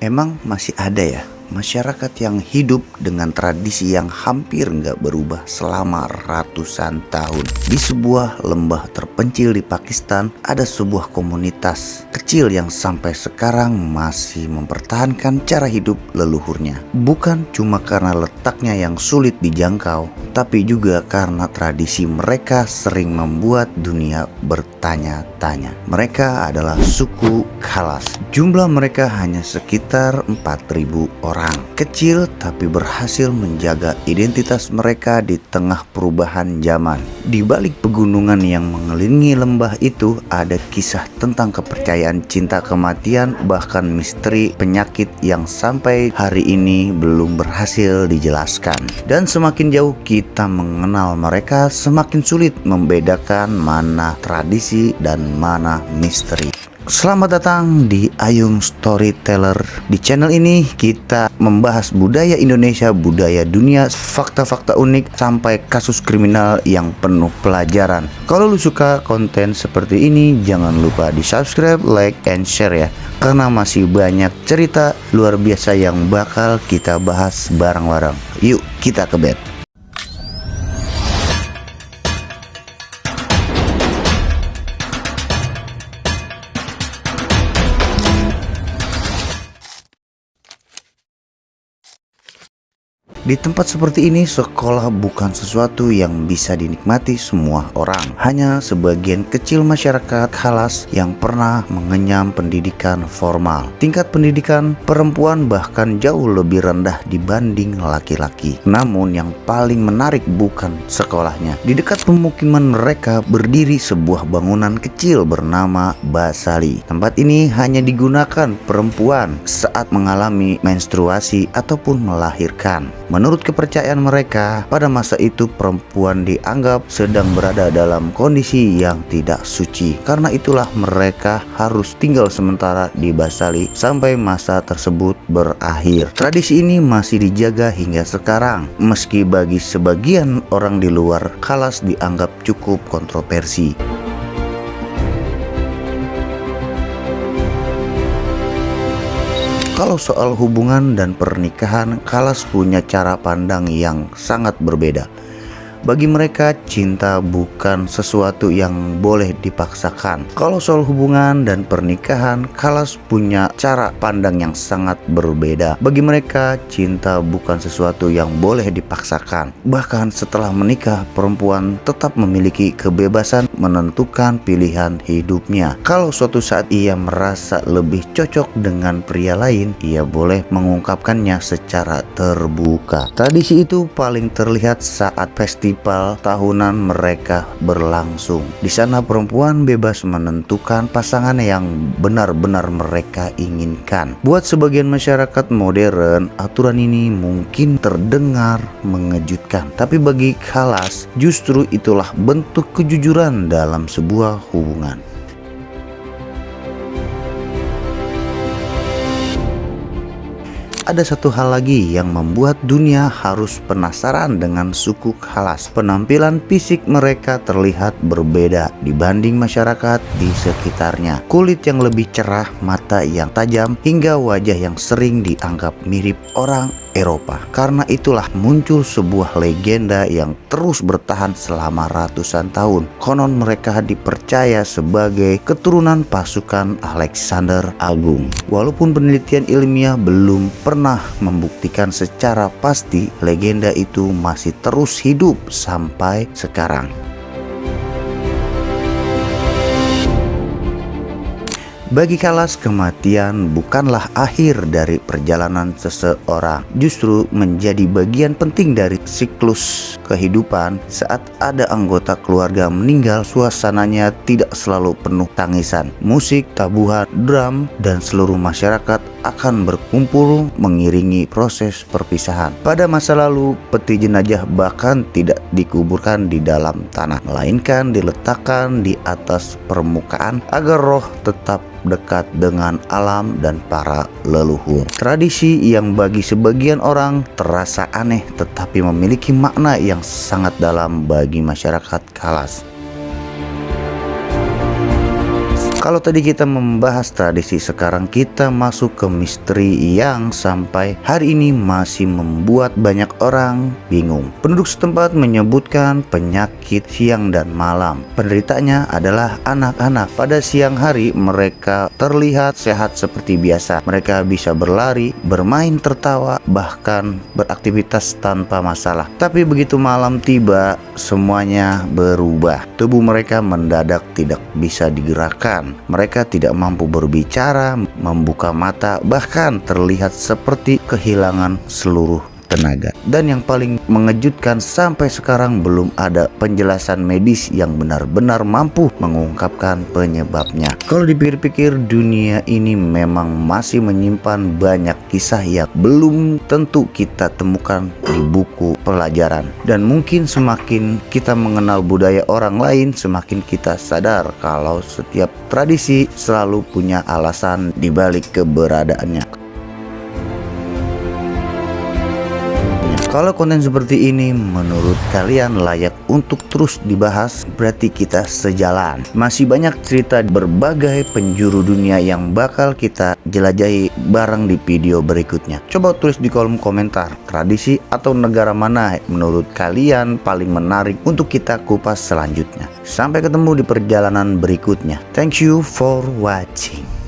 Emang masih ada ya masyarakat yang hidup dengan tradisi yang hampir nggak berubah selama ratusan tahun. Di sebuah lembah terpencil di Pakistan, ada sebuah komunitas kecil yang sampai sekarang masih mempertahankan cara hidup leluhurnya. Bukan cuma karena letaknya yang sulit dijangkau, tapi juga karena tradisi mereka sering membuat dunia bertanya-tanya. Mereka adalah suku Khalas. Jumlah mereka hanya sekitar 4.000 orang. Kecil tapi berhasil menjaga identitas mereka di tengah perubahan zaman. Di balik pegunungan yang mengelilingi lembah itu ada kisah tentang kepercayaan cinta kematian, bahkan misteri penyakit yang sampai hari ini belum berhasil dijelaskan. Dan semakin jauh kita mengenal mereka, semakin sulit membedakan mana tradisi dan mana misteri. Selamat datang di Ayung Storyteller. Di channel ini kita membahas budaya Indonesia, budaya dunia, fakta-fakta unik, sampai kasus kriminal yang penuh pelajaran. Kalau lu suka konten seperti ini, jangan lupa di subscribe, like, and share ya. Karena masih banyak cerita luar biasa yang bakal kita bahas bareng-bareng. Yuk kita ke bed. Di tempat seperti ini, sekolah bukan sesuatu yang bisa dinikmati semua orang. Hanya sebagian kecil masyarakat Khalas yang pernah mengenyam pendidikan formal. Tingkat pendidikan perempuan bahkan jauh lebih rendah dibanding laki-laki. Namun yang paling menarik bukan sekolahnya. Di dekat pemukiman mereka berdiri sebuah bangunan kecil bernama Basali. Tempat ini hanya digunakan perempuan saat mengalami menstruasi ataupun melahirkan. Menurut kepercayaan mereka, pada masa itu perempuan dianggap sedang berada dalam kondisi yang tidak suci. Karena itulah mereka harus tinggal sementara di Basali sampai masa tersebut berakhir. Tradisi ini masih dijaga hingga sekarang, meski bagi sebagian orang di luar Khalas dianggap cukup kontroversi. Kalau soal hubungan dan pernikahan, Khalas punya cara pandang yang sangat berbeda. Bagi mereka, cinta bukan sesuatu yang boleh dipaksakan. Kalau soal hubungan dan pernikahan, Khalas punya cara pandang yang sangat berbeda. Bagi mereka, cinta bukan sesuatu yang boleh dipaksakan. Bahkan setelah menikah, perempuan tetap memiliki kebebasan menentukan pilihan hidupnya. Kalau suatu saat ia merasa lebih cocok dengan pria lain, ia boleh mengungkapkannya secara terbuka. Tradisi itu paling terlihat saat festival tahunan mereka berlangsung. Di sana perempuan bebas menentukan pasangan yang benar-benar mereka inginkan. Buat sebagian masyarakat modern, aturan ini mungkin terdengar mengejutkan. Tapi bagi Khalas, justru itulah bentuk kejujuran dalam sebuah hubungan. Ada satu hal lagi yang membuat dunia harus penasaran dengan suku Khalas. Penampilan fisik mereka terlihat berbeda dibanding masyarakat di sekitarnya. Kulit yang lebih cerah, mata yang tajam, hingga wajah yang sering dianggap mirip orang Eropa. Karena itulah muncul sebuah legenda yang terus bertahan selama ratusan tahun. Konon mereka dipercaya sebagai keturunan pasukan Alexander Agung. Walaupun penelitian ilmiah belum pernah membuktikan secara pasti, legenda itu masih terus hidup sampai sekarang. Bagi Khalas, kematian bukanlah akhir dari perjalanan seseorang, justru menjadi bagian penting dari siklus kehidupan. Saat ada anggota keluarga meninggal, suasananya tidak selalu penuh tangisan. Musik, tabuhan, drum, dan seluruh masyarakat akan berkumpul mengiringi proses perpisahan. Pada masa lalu, peti jenazah bahkan tidak dikuburkan di dalam tanah, melainkan diletakkan di atas permukaan agar roh tetap dekat dengan alam dan para leluhur. Tradisi yang bagi sebagian orang terasa aneh tetapi memiliki makna yang sangat dalam bagi masyarakat Khalas. Kalau tadi kita membahas tradisi, sekarang kita masuk ke misteri yang sampai hari ini masih membuat banyak orang bingung. Penduduk setempat menyebutkan penyakit siang dan malam. Penderitanya adalah anak-anak. Pada siang hari mereka terlihat sehat seperti biasa. Mereka bisa berlari, bermain, tertawa, bahkan beraktivitas tanpa masalah. Tapi begitu malam tiba, semuanya berubah. Tubuh mereka mendadak tidak bisa digerakkan. Mereka tidak mampu berbicara, membuka mata, bahkan terlihat seperti kehilangan seluruh tenaga. Dan yang paling mengejutkan, sampai sekarang belum ada penjelasan medis yang benar-benar mampu mengungkapkan penyebabnya. Kalau dipikir-pikir, dunia ini memang masih menyimpan banyak kisah yang belum tentu kita temukan di buku pelajaran. Dan mungkin semakin kita mengenal budaya orang lain, semakin kita sadar kalau setiap tradisi selalu punya alasan di balik keberadaannya. Kalau konten seperti ini menurut kalian layak untuk terus dibahas, berarti kita sejalan. Masih banyak cerita berbagai penjuru dunia yang bakal kita jelajahi bareng di video berikutnya. Coba tulis di kolom komentar, tradisi atau negara mana menurut kalian paling menarik untuk kita kupas selanjutnya. Sampai ketemu di perjalanan berikutnya. Thank you for watching.